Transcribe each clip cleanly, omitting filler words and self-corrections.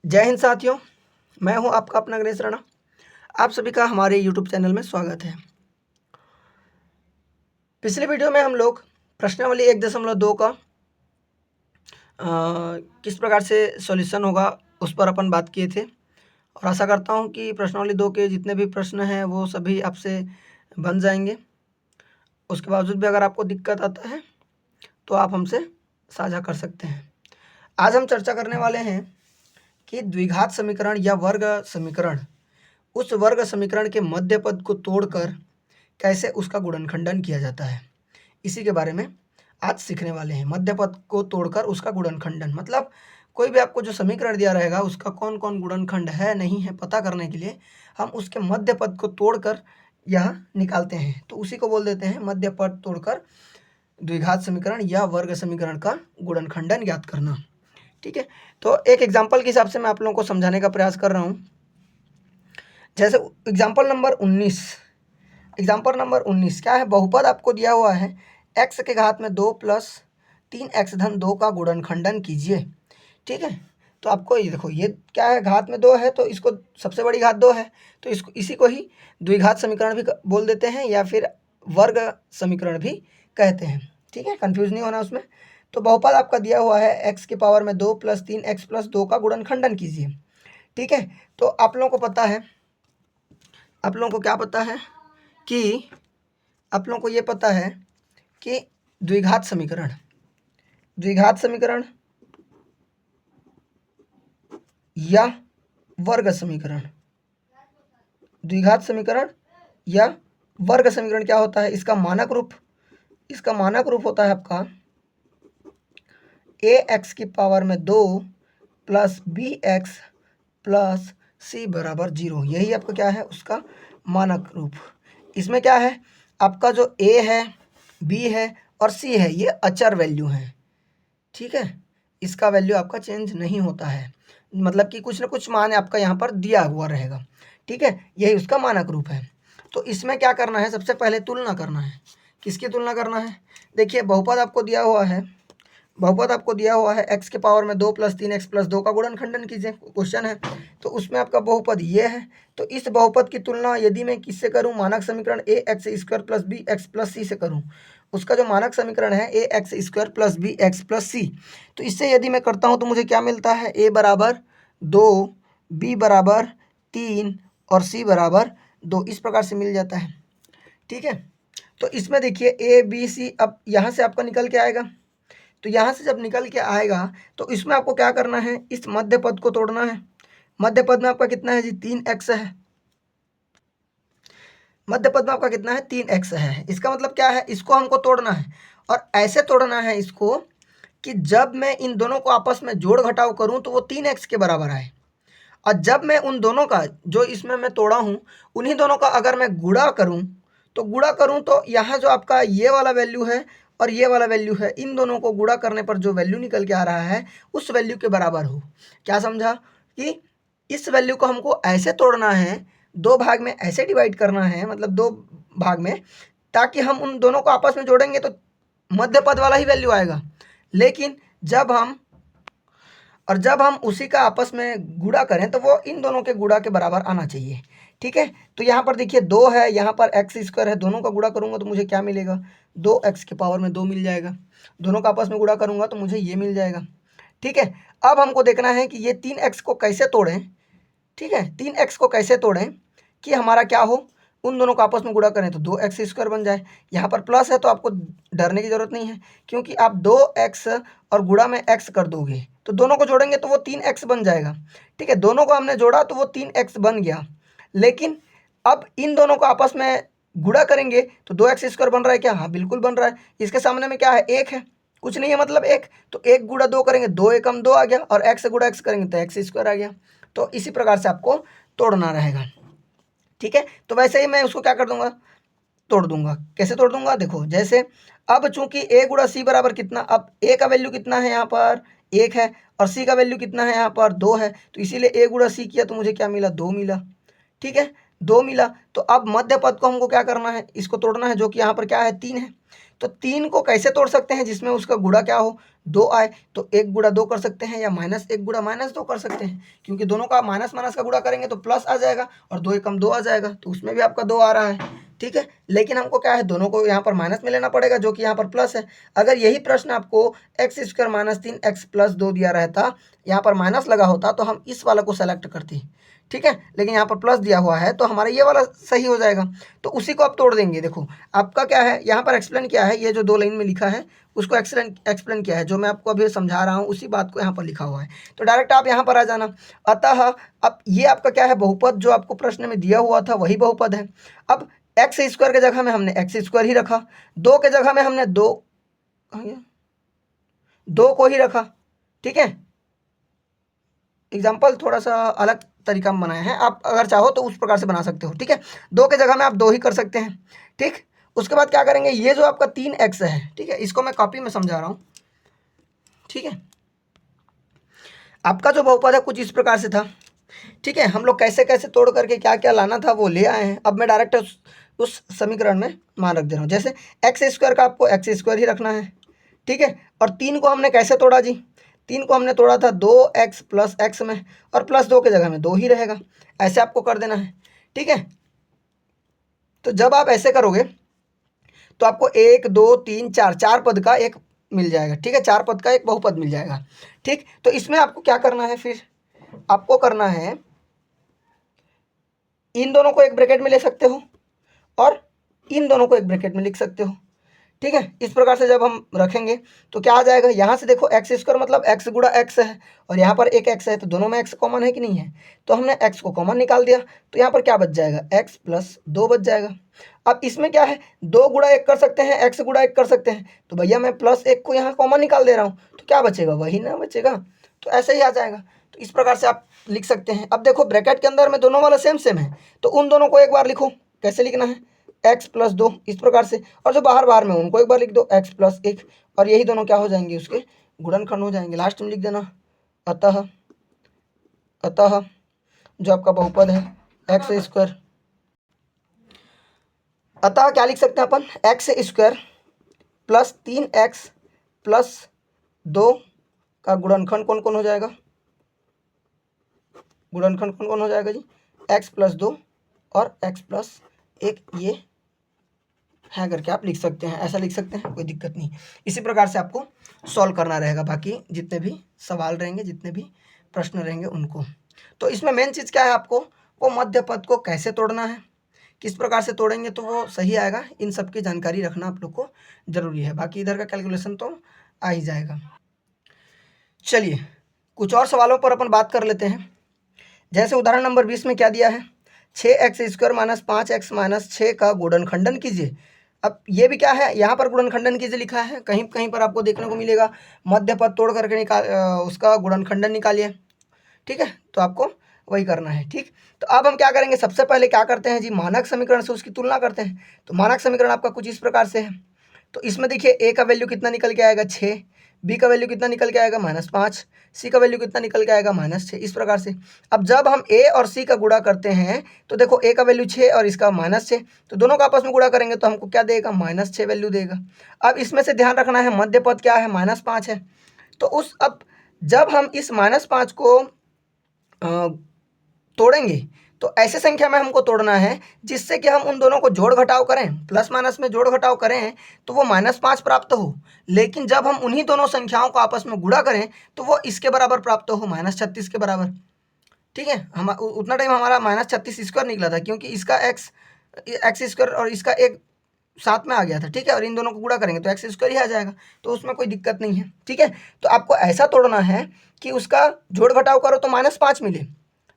जय हिंद साथियों, मैं हूं आपका अपना गणेश राणा। आप सभी का हमारे YouTube चैनल में स्वागत है। पिछले वीडियो में हम लोग प्रश्नावली 1.2 का किस प्रकार से सॉल्यूशन होगा उस पर अपन बात किए थे और आशा करता हूं कि प्रश्नावली 2 के जितने भी प्रश्न हैं वो सभी आपसे बन जाएंगे। उसके बावजूद भी अगर आपको दिक्कत आता है तो आप हमसे साझा कर सकते हैं। आज हम चर्चा करने वाले हैं कि द्विघात समीकरण या वर्ग समीकरण, उस वर्ग समीकरण के मध्य पद को तोड़कर कैसे उसका गुणनखंडन किया जाता है, इसी के बारे में आज सीखने वाले हैं। मध्य पद को तोड़कर उसका गुणनखंडन मतलब कोई भी आपको जो समीकरण दिया रहेगा उसका कौन कौन गुणनखंड है नहीं है पता करने के लिए हम उसके मध्य पद को तोड़कर यह निकालते हैं, तो उसी को बोल देते हैं मध्य पद तोड़कर द्विघात समीकरण या वर्ग समीकरण का गुणनखंडन ज्ञात करना। ठीक है, तो एक एग्जाम्पल के हिसाब से मैं आप लोगों को समझाने का प्रयास कर रहा हूँ। जैसे एग्जाम्पल नंबर 19 क्या है, बहुपद आपको दिया हुआ है x के घात में 2 प्लस 3x-2 का गुणनखंडन कीजिए। ठीक है, तो आपको ये देखो, ये क्या है, घात में 2 है तो इसको सबसे बड़ी घात 2 है तो इसको इसी को ही द्विघात समीकरण भी बोल देते हैं या फिर वर्ग समीकरण भी कहते हैं। ठीक है, कंफ्यूज नहीं होना उसमें। तो बहुपद आपका दिया हुआ है x की पावर में 2 प्लस 3x+2 का गुणनखंडन कीजिए। ठीक है, तो आप लोगों को पता है, आप लोगों को क्या पता है कि आप लोगों को ये पता है कि द्विघात समीकरण या वर्ग समीकरण, द्विघात समीकरण या वर्ग समीकरण क्या होता है, इसका मानक रूप होता है आपका ax की पावर में 2 प्लस bx प्लस c बराबर 0। यही आपका क्या है, उसका मानक रूप। इसमें क्या है, आपका जो a है, b है और c है, ये अचर वैल्यू है। ठीक है, इसका वैल्यू आपका चेंज नहीं होता है, मतलब कि कुछ ना कुछ मान आपका यहाँ पर दिया हुआ रहेगा। ठीक है, यही उसका मानक रूप है। तो इसमें क्या करना है, सबसे पहले तुलना करना है। किसकी तुलना करना है, देखिए बहुपद आपको दिया हुआ है x के पावर में 2 प्लस 3x+2 का गुणनखंडन कीजिए, क्वेश्चन है। तो उसमें आपका बहुपद ये है, तो इस बहुपद की तुलना यदि मैं किससे करूं, मानक समीकरण ax² plus bx plus c से करूं। उसका जो मानक समीकरण है ax² plus bx plus c, तो इससे यदि मैं करता हूं तो मुझे क्या मिलता है, a बराबर 2, b बराबर 3 और c बराबर 2, इस प्रकार से मिल जाता है। ठीक है, तो इसमें देखिए a b c अब यहाँ से आपका निकल के आएगा, तो यहाँ से जब निकल के आएगा तो इसमें आपको क्या करना है, इस मध्य पद को तोड़ना है। मध्य पद में आपका कितना है जी, 3x है। मध्य पद में आपका कितना है, 3x है। इसका मतलब क्या है, इसको हमको तोड़ना है और ऐसे तोड़ना है इसको कि जब मैं इन दोनों को आपस में जोड़ घटाव करूं तो वो 3x के बराबर आए, और जब मैं उन दोनों का जो इसमें मैं तोड़ा हूं उन्हीं दोनों का अगर मैं गुणा करूं तो यहाँ जो आपका ये वाला वैल्यू है और ये वाला वैल्यू है, इन दोनों को गुणा करने पर जो वैल्यू निकल के आ रहा है उस वैल्यू के बराबर हो। क्या समझा, कि इस वैल्यू को हमको ऐसे तोड़ना है, दो भाग में ऐसे डिवाइड करना है, मतलब दो भाग में, ताकि हम उन दोनों को आपस में जोड़ेंगे तो मध्य पद वाला ही वैल्यू आएगा, लेकिन जब हम उसी का आपस में गुणा करें तो वो इन दोनों के गुणा के बराबर आना चाहिए। ठीक है, तो यहाँ पर देखिए 2 है, यहाँ पर x² है, दोनों का गुणा करूँगा तो मुझे क्या मिलेगा, 2x की पावर में 2 मिल जाएगा। दोनों का आपस में गुणा करूँगा तो मुझे ये मिल जाएगा। ठीक है, अब हमको देखना है कि ये 3x को कैसे तोड़ें। ठीक है, 3x को कैसे तोड़ें कि हमारा क्या हो, उन दोनों को आपस में गुणा करें तो 2x² बन जाए। यहाँ पर प्लस है तो आपको डरने की ज़रूरत नहीं है, क्योंकि आप 2x और गुणा में x कर दोगे तो दोनों को जोड़ेंगे तो वो 3x बन जाएगा। ठीक है, दोनों को हमने जोड़ा तो वो 3x बन गया, लेकिन अब इन दोनों को आपस में गुणा करेंगे तो 2x² बन रहा है क्या, हाँ बिल्कुल बन रहा है। इसके सामने में क्या है, 1 है, कुछ नहीं है मतलब 1, तो 1 गुणा 2 करेंगे, 2 एकम 2 आ गया, और x गुणा x करेंगे तो x² आ गया। तो इसी प्रकार से आपको तोड़ना रहेगा। ठीक है, तो वैसे ही मैं उसको क्या कर दूंगा, तोड़ दूंगा। कैसे तोड़ दूंगा, देखो जैसे अब चूंकि a गुणा c बराबर कितना, अब a का वैल्यू कितना है, यहाँ पर 1 है, और c का वैल्यू कितना है, यहाँ पर 2 है, तो इसीलिए a गुणा c किया तो मुझे क्या मिला, 2 मिला। ठीक है, 2 मिला, तो अब मध्य पद को हमको क्या करना है, इसको तोड़ना है, जो कि यहाँ पर क्या है, 3 है। तो 3 को कैसे तोड़ सकते हैं, जिसमें उसका गुणा क्या हो, दो आए तो 1 गुणा 2 कर सकते हैं या -1 गुणा -2 कर सकते हैं, क्योंकि दोनों का माइनस माइनस का गुणा करेंगे तो प्लस आ जाएगा और 2 एकम 2 आ जाएगा, तो उसमें भी आपका 2 आ रहा है। ठीक है, लेकिन हमको क्या है, दोनों को यहाँ पर माइनस में लेना पड़ेगा, जो कि यहाँ पर प्लस है। अगर यही प्रश्न आपको x² - 3x + 2 दिया रहता, यहाँ पर माइनस लगा होता, तो हम इस वाला को सेलेक्ट करते। ठीक है, लेकिन यहाँ पर प्लस दिया हुआ है तो हमारा ये वाला सही हो जाएगा, तो उसी को आप तोड़ देंगे। देखो आपका क्या है, यहाँ पर एक्सप्लेन किया है, ये जो 2 लाइन में लिखा है उसको एक्सप्लेन किया है, जो मैं आपको अभी समझा रहा हूँ उसी बात को यहाँ पर लिखा हुआ है। तो डायरेक्ट आप यहाँ पर आ जाना। अतः अब ये आपका क्या है, बहुपद जो आपको प्रश्न में दिया हुआ था वही बहुपद है। अब x² के जगह में हमने x² ही रखा, 2 के जगह में हमने 2 को ही रखा। ठीक है, एग्जाम्पल थोड़ा सा अलग तरीका में बनाया है, आप अगर चाहो तो उस प्रकार से बना सकते हो। ठीक है, 2 के जगह में आप 2 ही कर सकते हैं। ठीक, उसके बाद क्या करेंगे, ये जो आपका 3x है, ठीक है, इसको मैं कॉपी में समझा रहा हूँ। ठीक है, आपका जो बहुपद है कुछ इस प्रकार से था। ठीक है, हम लोग कैसे कैसे तोड़ करके क्या क्या लाना था वो ले आए हैं। अब मैं डायरेक्ट उस समीकरण में मान रख दे रहा हूँ। जैसे x² का आपको x² ही रखना है। ठीक है, और 3 को हमने कैसे तोड़ा जी, 3 को हमने तोड़ा था 2x + x में, और +2 के जगह में 2 ही रहेगा, ऐसे आपको कर देना है। ठीक है, तो जब आप ऐसे करोगे तो आपको 1 2 3 4 4 पद का एक मिल जाएगा। ठीक है, 4 पद का एक बहुपद मिल जाएगा। ठीक, तो इसमें आपको क्या करना है, फिर आपको करना है, इन दोनों को एक ब्रैकेट में ले सकते हो और इन दोनों को एक ब्रैकेट में लिख सकते हो। ठीक है, इस प्रकार से जब हम रखेंगे तो क्या आ जाएगा, यहाँ से देखो x² मतलब x गुणा x है, और यहाँ पर एक x है, तो दोनों में x कॉमन है कि नहीं है, तो हमने x को कॉमन निकाल दिया, तो यहाँ पर क्या बच जाएगा, x + 2 बच जाएगा। अब इसमें क्या है, 2 गुणा 1 कर सकते हैं, x गुणा 1 कर सकते हैं, तो भैया मैं +1 को यहाँ कॉमन निकाल दे रहा हूँ, तो क्या बचेगा, वही ना बचेगा, तो ऐसे ही आ जाएगा। तो इस प्रकार से आप लिख सकते हैं। अब देखो ब्रैकेट के अंदर में दोनों वाला सेम सेम है, तो उन दोनों को एक बार लिखो, कैसे लिखना है, x + 2 इस प्रकार से, और जो बाहर बाहर में उनको एक बार लिख दो, x + 1, और यही दोनों क्या हो जाएंगे, उसके गुणनखंड हो जाएंगे। लास्ट में लिख देना अतः जो आपका बहुपद है x², अतः क्या लिख सकते हैं अपन, x² + 3x + 2 का गुणनखंड कौन कौन हो जाएगा, गुणनखंड कौन कौन हो जाएगा जी, x + 2 और x + 1 ये है करके आप लिख सकते हैं, ऐसा लिख सकते हैं, कोई दिक्कत नहीं। इसी प्रकार से आपको सॉल्व करना रहेगा बाकी जितने भी सवाल रहेंगे, जितने भी प्रश्न रहेंगे उनको। तो इसमें मेन चीज़ क्या है, आपको वो मध्य पद को कैसे तोड़ना है, किस प्रकार से तोड़ेंगे तो वो सही आएगा, इन सब की जानकारी रखना आप लोग को ज़रूरी है। बाकी इधर का कैलकुलेशन तो आ ही जाएगा। चलिए कुछ और सवालों पर अपन बात कर लेते हैं। जैसे उदाहरण नंबर 20 में क्या दिया है, 6x² - 5x - 6 का गुणनखंडन कीजिए। अब ये भी क्या है, यहाँ पर गुणनखंडन कीजिए लिखा है, कहीं कहीं पर आपको देखने को मिलेगा मध्य पद तोड़ करके उसका गुणनखंडन निकालिए। ठीक है, तो आपको वही करना है। ठीक, तो अब हम क्या करेंगे, सबसे पहले क्या करते हैं जी, मानक समीकरण से उसकी तुलना करते हैं। तो मानक समीकरण आपका कुछ इस प्रकार से है। तो इसमें देखिए a का वैल्यू कितना निकल के आएगा, 6, b का वैल्यू कितना निकल के आएगा, -5, c का वैल्यू कितना निकल के आएगा, -6, इस प्रकार से। अब जब हम a और c का गुणा करते हैं तो देखो a का वैल्यू 6 और इसका -6, तो दोनों का आपस में गुणा करेंगे तो हमको क्या देगा, -6 वैल्यू देगा। अब इसमें से ध्यान रखना है मध्य पद क्या है, -5 है। तो अब जब हम इस -5 को तोड़ेंगे तो ऐसे संख्या में हमको तोड़ना है जिससे कि हम उन दोनों को जोड़ घटाव करें, प्लस माइनस में जोड़ घटाव करें तो वो -5 प्राप्त हो। लेकिन जब हम उन्हीं दोनों संख्याओं को आपस में गुणा करें तो वो इसके बराबर प्राप्त हो, -36 के बराबर। ठीक है, हम उतना टाइम हमारा -36² निकला था, क्योंकि इसका x² और इसका एक साथ में आ गया था। ठीक है, और इन दोनों को गुणा करेंगे तो x² ही आ जाएगा, तो उसमें कोई दिक्कत नहीं है। ठीक है, तो आपको ऐसा तोड़ना है कि उसका जोड़ घटाव करो तो -5 मिले,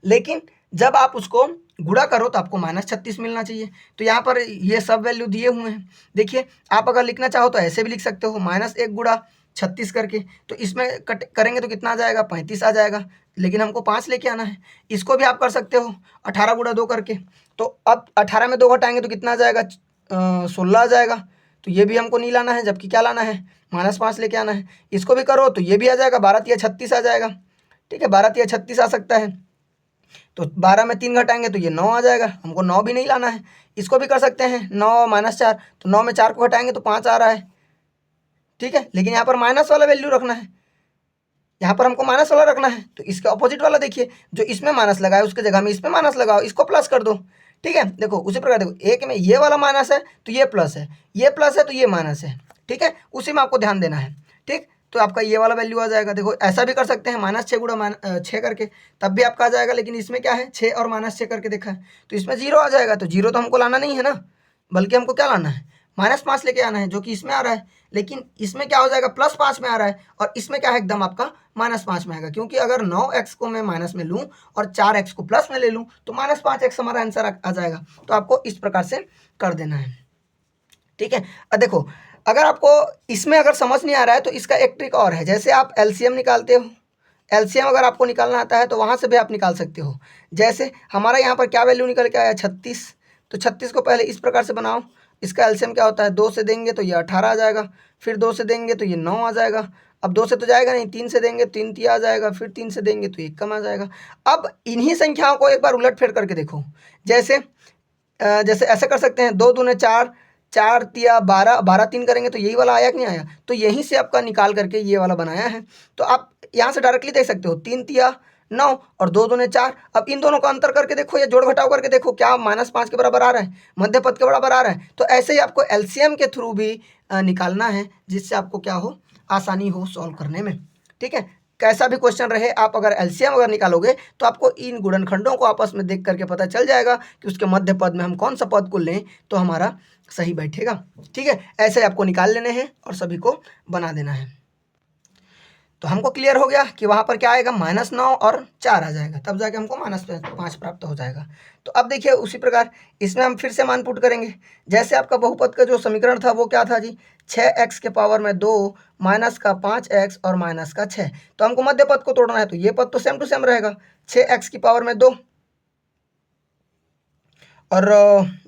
लेकिन जब आप उसको गुणा करो तो आपको -36 मिलना चाहिए। तो यहाँ पर ये सब वैल्यू दिए हुए हैं। देखिए आप अगर लिखना चाहो तो ऐसे भी लिख सकते हो, -1 गुणा 36 करके, तो इसमें कट करेंगे तो कितना आ जाएगा, 35 आ जाएगा, लेकिन हमको 5 लेके आना है। इसको भी आप कर सकते हो 18 गुणा 2 करके, तो अब 18 में 2 घटाएंगे तो कितना आ जाएगा, 16 आ जाएगा। तो ये भी हमको नहीं लाना है, जबकि क्या लाना है, -5 लेके आना है। इसको भी करो तो ये भी आ जाएगा, 12 तिया 36 आ जाएगा। ठीक है, 12 तिया 36 आ सकता है, तो 12 में 3 घटाएंगे तो ये 9 आ जाएगा, हमको 9 भी नहीं लाना है। इसको भी कर सकते हैं 9 - 4, तो 9 में 4 को घटाएंगे तो 5 आ रहा है। ठीक है, लेकिन यहाँ पर माइनस वाला वैल्यू रखना है, यहाँ पर हमको माइनस वाला रखना है, तो इसके ऑपोजिट वाला देखिए, जो इसमें माइनस लगाए उसके जगह में इसमें माइनस लगाओ, इसको प्लस कर दो। ठीक है, देखो उसी प्रकार देखो, एक में ये वाला माइनस है तो ये प्लस है, ये प्लस है तो ये माइनस है। ठीक है, उसी में आपको ध्यान देना है। ठीक, तो आपका ये वाला वैल्यू आ जाएगा। देखो ऐसा भी कर सकते हैं, -6 गुणा 6 करके, तब भी आपका आ जाएगा। लेकिन इसमें क्या है, 6 और -6 करके देखा है तो इसमें 0 आ जाएगा। तो 0 तो हमको लाना नहीं है ना, बल्कि हमको क्या लाना है, -5 लेके आना है, जो कि इसमें आ रहा है। लेकिन इसमें क्या हो जाएगा, +5 में आ रहा है, और इसमें क्या है, एकदम आपका -5 में आएगा। क्योंकि अगर 9x को मैं माइनस में लूँ और 4x को प्लस में ले लूँ तो -5x हमारा आंसर आ जाएगा। तो आपको इस प्रकार से कर देना है। ठीक है, अब देखो अगर आपको इसमें अगर समझ नहीं आ रहा है तो इसका एक ट्रिक और है। जैसे आप एलसीएम निकालते हो, एलसीएम अगर आपको निकालना आता है तो वहाँ से भी आप निकाल सकते हो। जैसे हमारा यहाँ पर क्या वैल्यू निकल के आया, 36, तो 36 को पहले इस प्रकार से बनाओ। इसका एलसीएम क्या होता है, 2 से देंगे तो ये 18 आ जाएगा, फिर 2 से देंगे तो ये 9 आ जाएगा। अब 2 से तो जाएगा नहीं, 3 से देंगे 3 तिया आ जाएगा, फिर 3 से देंगे तो 1 कम आ जाएगा। अब इन्हीं संख्याओं को एक बार उलट फेर करके देखो। जैसे जैसे ऐसे कर सकते हैं, 2 दूने 4, 4 तिया 12, 12 3 करेंगे तो यही वाला आया कि नहीं आया, तो यहीं से आपका निकाल करके ये वाला बनाया है। तो आप यहाँ से डायरेक्टली देख सकते हो, 3 तिया 9 और 2 दूने 4। अब इन दोनों का अंतर करके देखो या जोड़ घटाव करके देखो, क्या -5 के बराबर आ रहा है, मध्य पद के बराबर आ रहा है। तो ऐसे ही आपको एलसीएम के थ्रू भी निकालना है, जिससे आपको क्या हो, आसानी हो सॉल्व करने में। ठीक है, कैसा भी क्वेश्चन रहे, आप अगर एलसीएम अगर निकालोगे तो आपको इन गुणनखंडों को आपस में देख करके पता चल जाएगा कि उसके मध्य पद में हम कौन सा पद को लें तो हमारा सही बैठेगा। ठीक है, ऐसे आपको निकाल लेने हैं और सभी को बना देना है। तो हमको क्लियर हो गया कि वहाँ पर क्या आएगा, -9 और 4 आ जाएगा, तब जाके हमको -5 प्राप्त हो जाएगा। तो अब देखिए उसी प्रकार इसमें हम फिर से मान पुट करेंगे। जैसे आपका बहुपद का जो समीकरण था वो क्या था जी, 6x के पावर में 2 माइनस का 5x और माइनस का 6। तो हमको मध्य पद को तोड़ना है, तो ये पद तो सेम टू सेम रहेगा, 6x की पावर में 2 और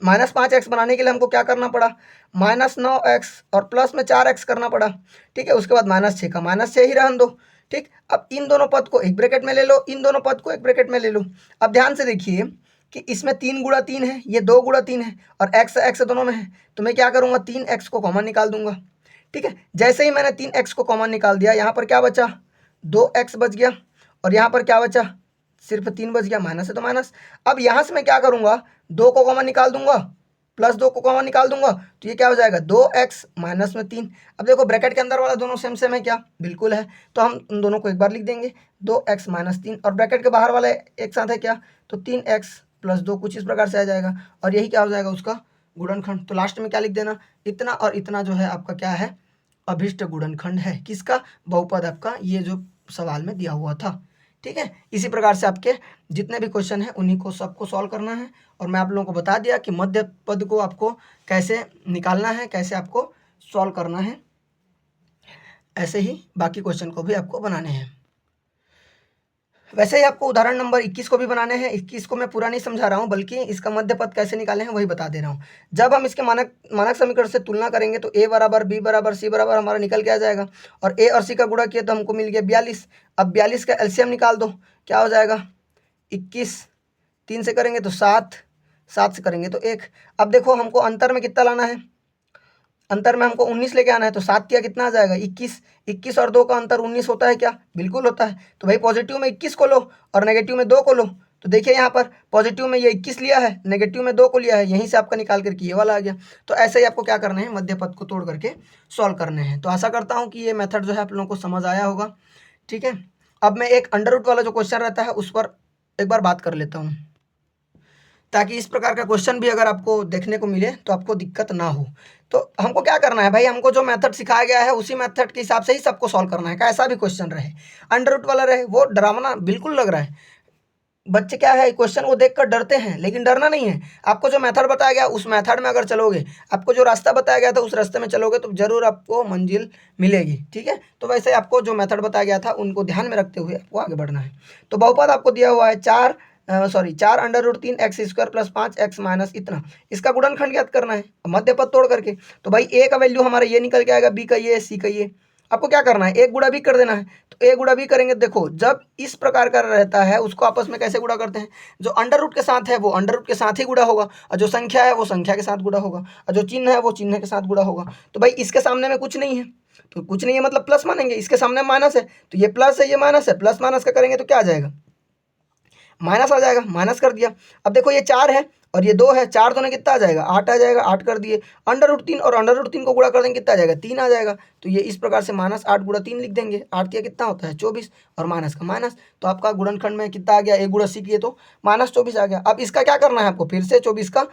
-5x बनाने के लिए हमको क्या करना पड़ा, -9x और प्लस में 4x करना पड़ा। ठीक है, उसके बाद -6 का -6 ही रहने दो। ठीक, अब इन दोनों पद को एक ब्रैकेट में ले लो, इन दोनों पद को एक ब्रैकेट में ले लो। अब ध्यान से देखिए कि इसमें 3 गुणा 3 है, ये 2 गुणा 3 है, और x दोनों में है, तो मैं क्या करूँगा, 3x को कॉमन निकाल दूंगा। ठीक है, जैसे ही मैंने 3x को कॉमन निकाल दिया, यहाँ पर क्या बचा, 2x बच गया, और यहाँ पर क्या बचा, सिर्फ 3 बच गया, माइनस है तो माइनस। अब यहाँ से मैं क्या करूँगा, 2 को कॉमन निकाल दूंगा, +2 को कॉमन निकाल दूंगा, तो ये क्या हो जाएगा, 2x माइनस में 3। अब देखो ब्रैकेट के अंदर वाला दोनों सेम सेम है क्या, बिल्कुल है, तो हम उन दोनों को एक बार लिख देंगे, 2x माइनस 3, और ब्रैकेट के बाहर वाला एक साथ है क्या, तो 3x + 2 कुछ इस प्रकार से आ जाएगा, और यही क्या हो जाएगा, उसका गुणनखंड। तो लास्ट में क्या लिख देना, इतना और इतना जो है आपका क्या है, अभिष्ट गुणनखंड है। किसका, बहुपद आपका, ये जो सवाल में दिया हुआ था। ठीक है, इसी प्रकार से आपके जितने भी क्वेश्चन हैं उन्हीं को सबको सॉल्व करना है। और मैं आप लोगों को बता दिया कि मध्य पद को आपको कैसे निकालना है, कैसे आपको सॉल्व करना है। ऐसे ही बाकी क्वेश्चन को भी आपको बनाने हैं। वैसे ही आपको उदाहरण नंबर 21 को भी बनाने हैं। 21 को मैं पूरा नहीं समझा रहा हूँ, बल्कि इसका मध्य पद कैसे निकाले हैं वही बता दे रहा हूँ। जब हम इसके मानक समीकरण से तुलना करेंगे तो a बराबर b बराबर c बराबर हमारा निकल के आ जाएगा, और a और c का गुणा किया तो हमको मिल गया 42। अब 42 का एलसीएम निकाल दो, क्या हो जाएगा, 21, 3 से करेंगे तो 7, 7 से करेंगे तो 1। अब देखो हमको अंतर में कितना लाना है, अंतर में हमको 19 लेके आना है, तो 7 किया कितना आ जाएगा, 21। 21 और 2 का अंतर 19 होता है क्या, बिल्कुल होता है। तो भाई पॉजिटिव में 21 को लो और नेगेटिव में 2 को लो। तो देखिए यहाँ पर पॉजिटिव में ये 21 लिया है, नेगेटिव में 2 को लिया है, यहीं से आपका निकाल करके ये वाला आ गया। तो ऐसे ही आपको क्या करना है, मध्य पद को तोड़ करके सॉल्व करने हैं। तो आशा करता हूँ कि ये मेथड जो है आप लोगों को समझ आया होगा। ठीक है, अब मैं एक अंडर रूट वाला जो क्वेश्चन रहता है उस पर एक बार बात कर लेता हूँ, ताकि इस प्रकार का क्वेश्चन भी अगर आपको देखने को मिले तो आपको दिक्कत ना हो। तो हमको क्या करना है भाई, हमको जो मेथड सिखाया गया है उसी मेथड के हिसाब से ही सबको सॉल्व करना है। कैसा भी क्वेश्चन रहे, अंडर रूट वाला रहे, वो डरावना बिल्कुल लग रहा है। बच्चे क्या है, क्वेश्चन को देखकर डरते हैं, लेकिन डरना नहीं है। आपको जो मेथड बताया गया उस मेथड में अगर चलोगे, आपको जो रास्ता बताया गया था उस रास्ते में चलोगे तो जरूर आपको मंजिल मिलेगी। ठीक है, तो वैसे आपको जो मेथड बताया गया था उनको ध्यान में रखते हुए आपको आगे बढ़ना है। तो बहुपद आपको दिया हुआ है 4 4√3x² + 5x माइनस इतना, इसका गुणनखंड ज्ञात करना है मध्य पद तोड़ करके। तो भाई a का वैल्यू हमारा ये निकल के आएगा, b का ये, c का ये। आपको क्या करना है, एक गुणा भी कर देना है। तो एक गुणा भी करेंगे, देखो जब इस प्रकार का रहता है उसको आपस में कैसे गुणा करते हैं, जो अंडर रूट के साथ है वो अंडर रूट के साथ ही गुणा होगा, और जो संख्या है वो संख्या के साथ गुणा होगा, और जो चिन्ह है वो चिन्ह के साथ गुणा होगा। तो भाई इसके सामने में कुछ नहीं है, तो कुछ नहीं है मतलब प्लस मानेंगे, इसके सामने माइनस है तो ये प्लस है ये माइनस है, प्लस माइनस का करेंगे तो क्या आ जाएगा, माइनस आ जाएगा, माइनस कर दिया। अब देखो ये 4 है और ये 2 है, 4 दोनों कितना आ जाएगा 8 आ जाएगा, 8 कर दिए। √3 और √3 को गुणा कर देंगे कितना आ जाएगा 3 आ जाएगा। तो ये इस प्रकार से -8 × 3 लिख देंगे। 8 किया कितना होता है 24 और माइनस का माइनस, तो आपका गुणनखंड में कितना आ गया a × c किए तो -24 आ गया। अब इसका क्या करना है आपको, फिर से 24 का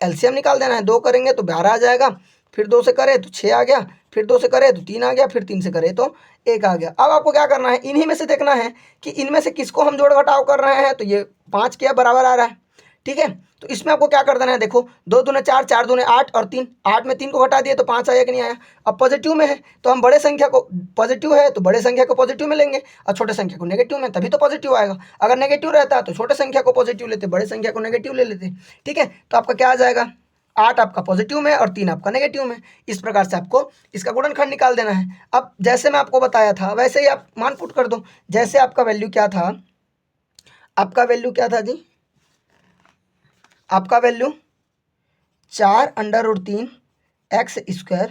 एलसीएम निकाल देना है। 2 करेंगे तो 12 आ जाएगा, फिर 2 से करें तो 6 आ गया, फिर 2 से करें तो 3 आ गया, फिर 3 से करें तो 1 आ गया। अब आपको क्या करना है, इन्हीं में से देखना है कि इनमें से किसको हम जोड़ घटाव कर रहे हैं। तो ये 5 किया बराबर आ रहा है, ठीक है। तो इसमें आपको क्या कर देना है, देखो 2 दूने 4, 4 दूने 8 और 3, 8 में 3 को घटा दिए तो 5 आया कि नहीं आया। अब पॉजिटिव में है तो हम बड़े संख्या को, पॉजिटिव है तो बड़े संख्या को पॉजिटिव में लेंगे और छोटे संख्या को नेगेटिव में, तभी तो पॉजिटिव आएगा। अगर नेगेटिव रहता तो छोटे संख्या को पॉजिटिव लेते, बड़े संख्या को नेगेटिव ले लेते, ठीक है। तो आपका क्या आ जाएगा, 8 आपका पॉजिटिव में और 3 आपका नेगेटिव में। इस प्रकार से आपको इसका गुणनखंड निकाल देना है। अब जैसे मैं आपको बताया था वैसे ही आप मान पुट कर दो। जैसे आपका वैल्यू क्या था, आपका वैल्यू क्या था जी, आपका वैल्यू 4√3 x²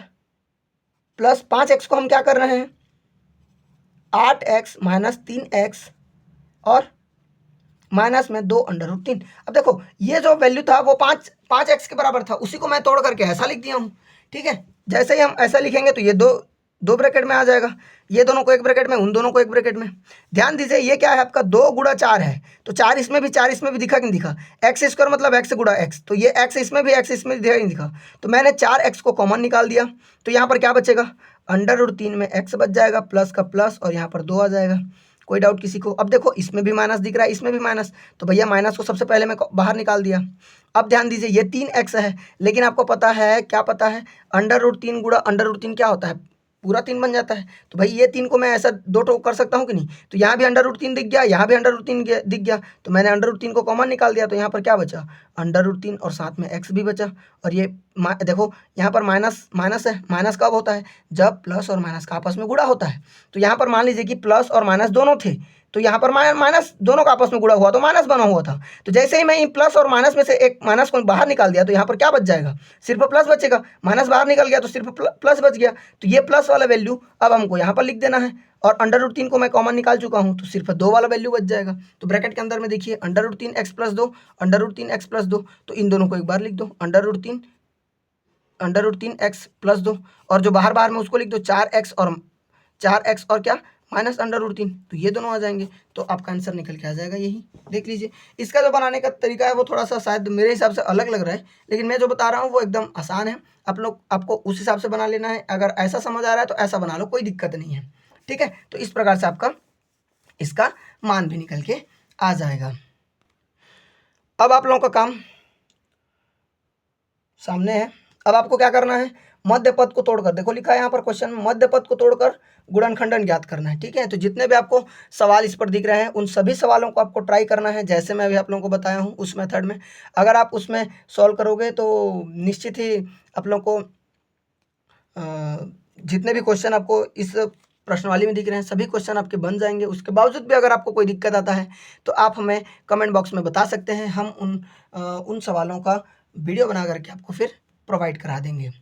प्लस 5x को हम क्या कर रहे हैं 8x - 3x और माइनस में 2√3। अब देखो ये जो वैल्यू था वो 5x के बराबर था, उसी को मैं तोड़ करके ऐसा लिख दिया हूँ, ठीक है। जैसे ही हम ऐसा लिखेंगे तो ये दो ब्रैकेट में आ जाएगा, ये दोनों को एक ब्रैकेट में, उन दोनों को एक ब्रैकेट में। ध्यान दीजिए ये क्या है आपका 2 × 4 है, तो 4 इसमें भी 4 इसमें भी दिखा कि नहीं दिखा, x² मतलब x × x, तो ये x इसमें भी x इसमें भी दिखा कि नहीं दिखा। तो मैंने 4x को कॉमन निकाल दिया, तो यहाँ पर क्या बचेगा √3 में x बच जाएगा, प्लस का प्लस और यहाँ पर 2 आ जाएगा। कोई डाउट किसी को। अब देखो इसमें भी माइनस दिख रहा है, इसमें भी माइनस, तो भैया माइनस को सबसे पहले मैं बाहर निकाल दिया। अब ध्यान दीजिए ये 3x है, लेकिन आपको पता है क्या पता है √3 × √3 क्या होता है, पूरा 3 बन जाता है। तो भाई ये 3 को मैं ऐसा 2 टो कर सकता हूँ कि नहीं। तो यहाँ भी √3 दिख गया, यहाँ भी √3 दिख गया, तो मैंने √3 को कॉमन निकाल दिया, तो यहाँ पर क्या बचा √3 और साथ में x भी बचा। और ये देखो यहाँ पर माइनस माइनस है, माइनस कब होता है जब प्लस और माइनस का आपस में गुणा होता है। तो यहाँ पर मान लीजिए कि प्लस और माइनस दोनों थे, तो यहाँ पर माइनस दोनों का आपस में गुणा हुआ तो माइनस बना हुआ था। तो जैसे ही मैं इन प्लस और माइनस में से एक माइनस को बाहर निकाल दिया तो यहाँ पर क्या बच जाएगा, सिर्फ प्लस बचेगा। माइनस बाहर निकल गया तो सिर्फ प्लस बच गया। तो ये प्लस वाला वैल्यू अब हमको यहाँ पर लिख देना है, और √3 को मैं कॉमन निकाल चुका हूँ तो सिर्फ 2 वाला वैल्यू बच जाएगा। तो ब्रैकेट के अंदर में देखिए √3x + 2, √3x + 2, तो इन दोनों को एक बार लिख दो √3x + 2, और जो बाहर बाहर में उसको लिख दो 4x और क्या -√3, तो ये दोनों आ जाएंगे। तो आपका आंसर निकल के आ जाएगा यही। देख लीजिए इसका जो बनाने का तरीका है वो थोड़ा सा शायद मेरे हिसाब से अलग लग रहा है, लेकिन मैं जो बता रहा हूँ वो एकदम आसान है। आपको उस हिसाब से बना लेना है। अगर ऐसा समझ आ रहा है तो ऐसा बना लो, कोई दिक्कत नहीं है, ठीक है। तो इस प्रकार से आपका इसका मान भी निकल के आ जाएगा। अब आप लोगों का काम सामने है। अब आपको क्या करना है, मध्य पद को तोड़कर, देखो लिखा है यहाँ पर क्वेश्चन में, मध्य पद को तोड़कर गुणनखंडन ज्ञात करना है, ठीक है। तो जितने भी आपको सवाल इस पर दिख रहे हैं उन सभी सवालों को आपको ट्राई करना है, जैसे मैं अभी आप लोगों को बताया हूँ उस मेथड में। अगर आप उसमें सॉल्व करोगे तो निश्चित ही आप लोगों को जितने भी क्वेश्चन आपको इस प्रश्नवाली में दिख रहे हैं सभी क्वेश्चन आपके बन जाएंगे। उसके बावजूद भी अगर आपको कोई दिक्कत आता है तो आप हमें कमेंट बॉक्स में बता सकते हैं, हम उन सवालों का वीडियो बना करके आपको फिर प्रोवाइड करा देंगे।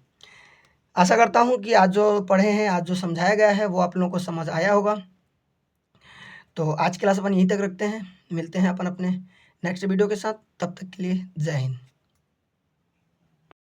आशा करता हूँ कि आज जो पढ़े हैं, आज जो समझाया गया है वो आप लोगों को समझ आया होगा। तो आज की क्लास अपन यहीं तक रखते हैं, मिलते हैं अपन अपने नेक्स्ट वीडियो के साथ, तब तक के लिए जय हिंद।